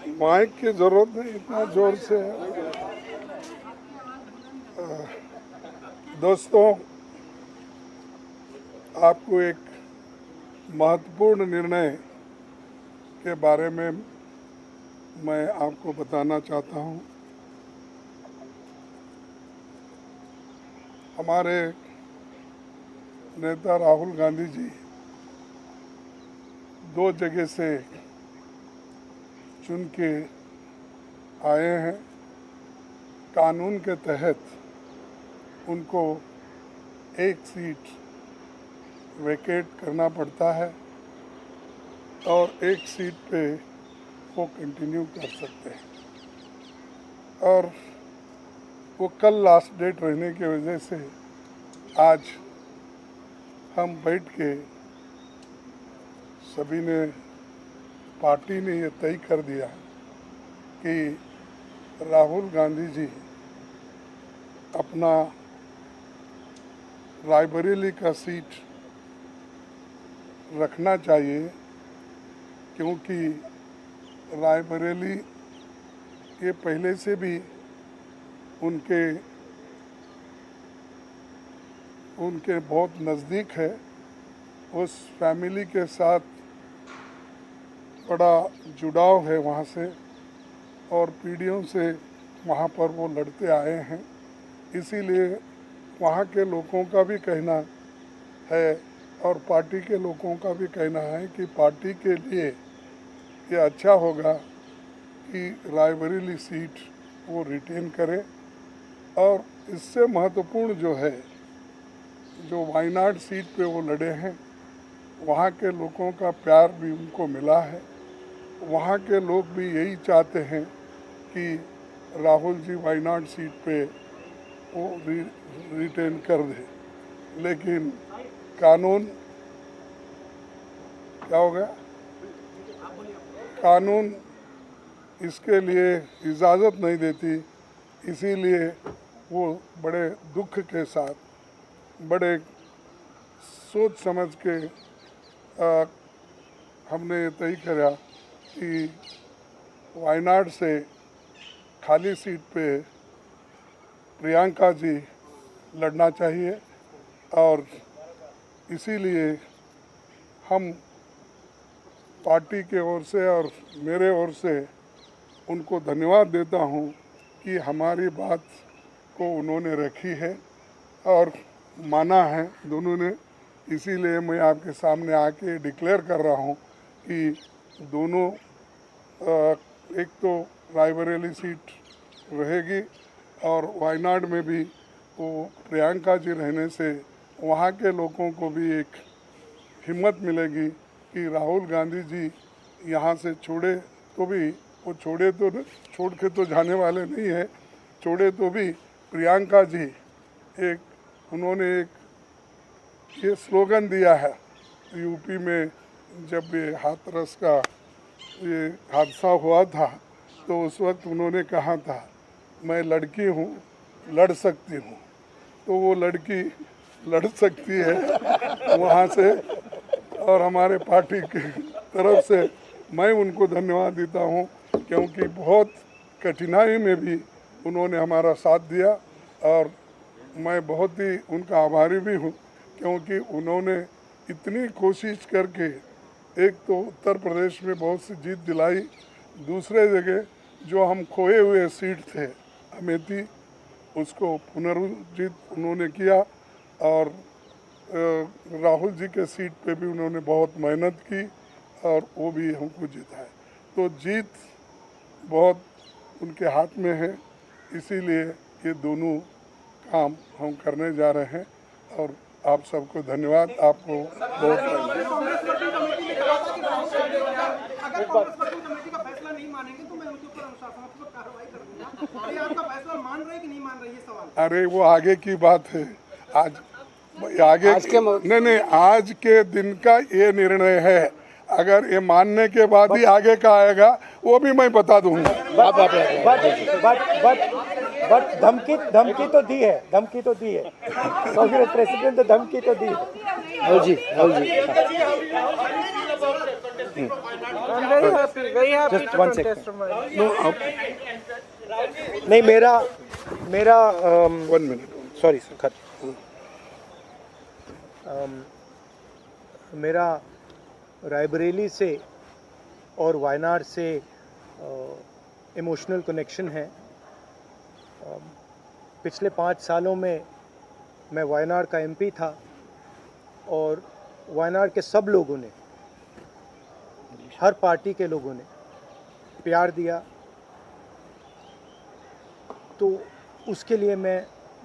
Mic की जरूरत नहीं, इतना जोर से। दोस्तों, आपको एक महत्वपूर्ण निर्णय के बारे में मैं आपको बताना चाहता हूं। हमारे नेता राहुल गांधी जी 2 जगह से चुन के आए हैं। कानून के तहत उनको एक सीट वेकेट करना पड़ता है और एक सीट पे वो कंटिन्यू कर सकते हैं। और वो कल लास्ट डेट रहने की वजह से आज हम बैठ के सभी ने, पार्टी ने ये तय कर दिया कि राहुल गांधी जी अपना रायबरेली का सीट रखना चाहिए, क्योंकि रायबरेली ये पहले से भी उनके बहुत नज़दीक है। उस फैमिली के साथ बड़ा जुड़ाव है वहाँ से, और पीढ़ियों से वहाँ पर वो लड़ते आए हैं। इसीलिए वहाँ के लोगों का भी कहना है और पार्टी के लोगों का भी कहना है कि पार्टी के लिए ये अच्छा होगा कि रायबरेली सीट वो रिटेन करे। और इससे महत्वपूर्ण जो है, जो वायनाड सीट पे वो लड़े हैं, वहाँ के लोगों का प्यार भी उनको मिला है। वहाँ के लोग भी यही चाहते हैं कि राहुल जी वायनाड सीट पे वो रिटेन कर दे। लेकिन कानून क्या हो गया, कानून इसके लिए इजाज़त नहीं देती। इसीलिए वो बड़े दुख के साथ, बड़े सोच समझ के हमने ये तय करा कि वायनाड से खाली सीट पे प्रियंका जी लड़ना चाहिए। और इसीलिए हम पार्टी के ओर से और मेरे ओर से उनको धन्यवाद देता हूं कि हमारी बात को उन्होंने रखी है और माना है दोनों ने। इसीलिए मैं आपके सामने आके डिक्लेयर कर रहा हूं कि दोनों, एक तो रायबरेली सीट रहेगी और वायनाड में भी वो प्रियंका जी रहने से वहाँ के लोगों को भी एक हिम्मत मिलेगी कि राहुल गांधी जी यहाँ से छोड़े तो भी, वो छोड़ के तो जाने वाले नहीं है, छोड़े तो भी प्रियंका जी उन्होंने एक ये स्लोगन दिया है यूपी में। जब ये हाथरस का ये हादसा हुआ था तो उस वक्त उन्होंने कहा था, मैं लड़की हूँ, लड़ सकती हूँ। तो वो लड़की लड़ सकती है वहाँ से। और हमारे पार्टी की तरफ से मैं उनको धन्यवाद देता हूँ, क्योंकि बहुत कठिनाई में भी उन्होंने हमारा साथ दिया। और मैं बहुत ही उनका आभारी भी हूँ, क्योंकि उन्होंने इतनी कोशिश करके एक तो उत्तर प्रदेश में बहुत सी जीत दिलाई, दूसरे जगह जो हम खोए हुए सीट थे अमेठी, उसको पुनर्जीत उन्होंने किया। और राहुल जी के सीट पे भी उन्होंने बहुत मेहनत की और वो भी हमको जिताए। तो जीत बहुत उनके हाथ में है। इसीलिए ये दोनों काम हम करने जा रहे हैं। और आप सबको धन्यवाद। आपको बहुत अरे वो आगे की बात है। आज आज के दिन का ये निर्णय है। अगर ये मानने के बाद ही आगे का आएगा वो भी मैं बता दूंगा। बट धमकी तो दी है, तो प्रेसिडेंट तो धमकी तो दी है। I'm very happy Just to one contest second. from Wayanad. No, नहीं मेरा 1 minute. सॉरी सर मेरा रायबरेली से और वायनाड से इमोशनल कनेक्शन है। पिछले 5 सालों में मैं वायनाड का एमपी था और वायनाड के सब लोगों ने, हर पार्टी के लोगों ने प्यार दिया, तो उसके लिए मैं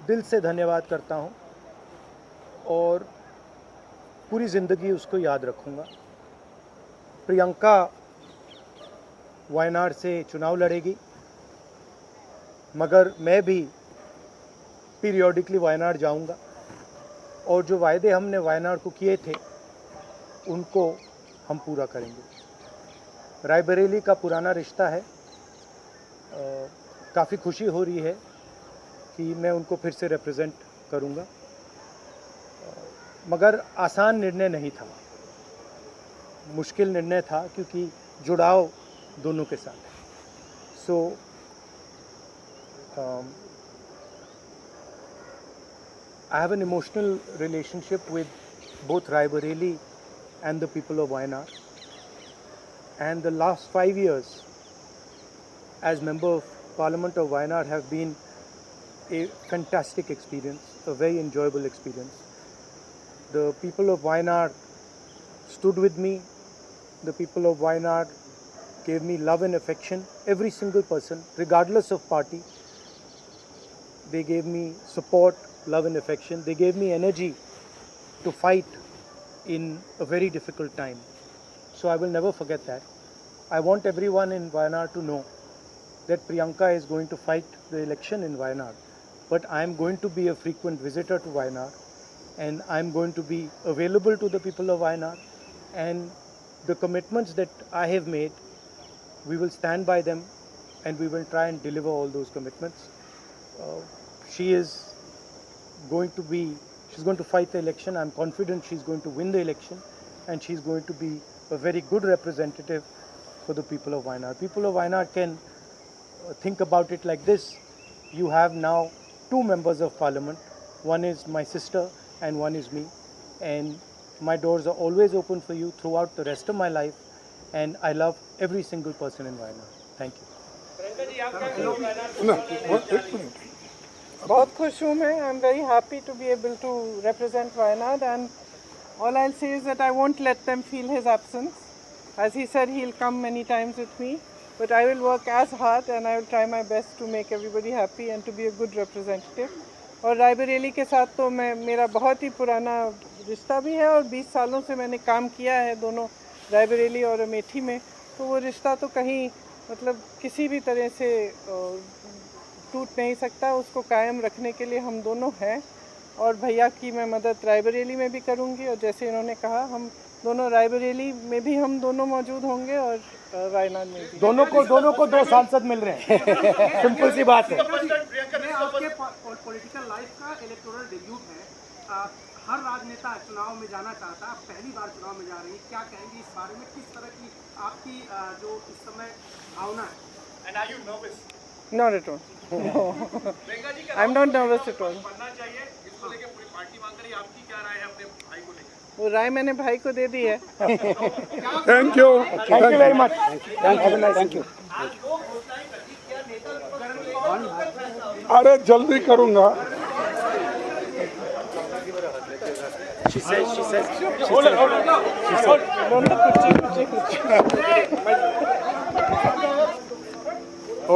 दिल से धन्यवाद करता हूं और पूरी ज़िंदगी उसको याद रखूंगा। प्रियंका वायनाड से चुनाव लड़ेगी, मगर मैं भी पीरियोडिकली वायनाड जाऊंगा और जो वायदे हमने वायनाड को किए थे उनको हम पूरा करेंगे। रायबरेली का पुराना रिश्ता है, काफ़ी खुशी हो रही है कि मैं उनको फिर से रिप्रेजेंट करूंगा, मगर आसान निर्णय नहीं था, मुश्किल निर्णय था क्योंकि जुड़ाव दोनों के साथ है। सो I have an emotional relationship with both Raebareli and the people of Wayanad, and the last 5 years as Member of Parliament of Wayanad have been a fantastic experience, a very enjoyable experience. The people of Wayanad stood with me, the people of Wayanad gave me love and affection, every single person, regardless of party. They gave me support, love and affection. They gave me energy to fight in a very difficult time. So I will never forget that. I want everyone in Wayanad to know that Priyanka is going to fight the election in Wayanad. But I am going to be a frequent visitor to Wayanad, and I am going to be available to the people of Wayanad. And the commitments that I have made, we will stand by them and we will try and deliver all those commitments. She's going to fight the election. I'm confident she's going to win the election, and she's going to be a very good representative for the people of Wayanad. People of Wayanad can think about it like this. You have now 2 members of parliament. One is my sister and one is me. And my doors are always open for you throughout the rest of my life. And I love every single person in Wayanad. Thank you. No, एक minute. बहुत खुश हूँ मैं. I'm very happy to be able to represent Wayanad, and all I'll say is that I won't let them feel his absence. As he said, he'll come many times with me, but I will work as hard and I will try my best to make everybody happy and to be a good representative. और रायबरेली के साथ तो मेरा बहुत ही पुराना रिश्ता भी है और 20 सालों से मैंने काम किया है दोनों रायबरेली और अमेठी में, तो वो रिश्ता तो कहीं मतलब किसी भी तरह से टूट नहीं सकता. उसको कायम रखने के लिए हम दोनों हैं और भैया की मैं मदद रायबरेली में भी करूंगी, और जैसे इन्होंने कहा हम दोनों रायबरेली में भी हम दोनों मौजूद होंगे और वायनाड में भी. दोनों को 2 सांसद मिल रहे हैं. सिंपल सी बात है. आपके पॉलिटिकल लाइफ का इलेक्टोरल डेब्यूट है. हर राजनेता चुनाव में जाना चाहता है, आप पहली बार चुनाव में जा रही हैं, क्या कहेंगे इस बारे में? किस तरह की आपकी जो इस समय भावना है? And are you nervous? Not at all. No. I'm not nervous at all. बनना चाहिए, इसको लेके पूरी पार्टी मांग रही है. आपकी क्या राय है अपने भाई को लेकर? वो राय मैंने भाई को दे दी है. Thank you. Thank you very much. Thank you. अरे जल्दी करूँगा.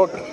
Okay.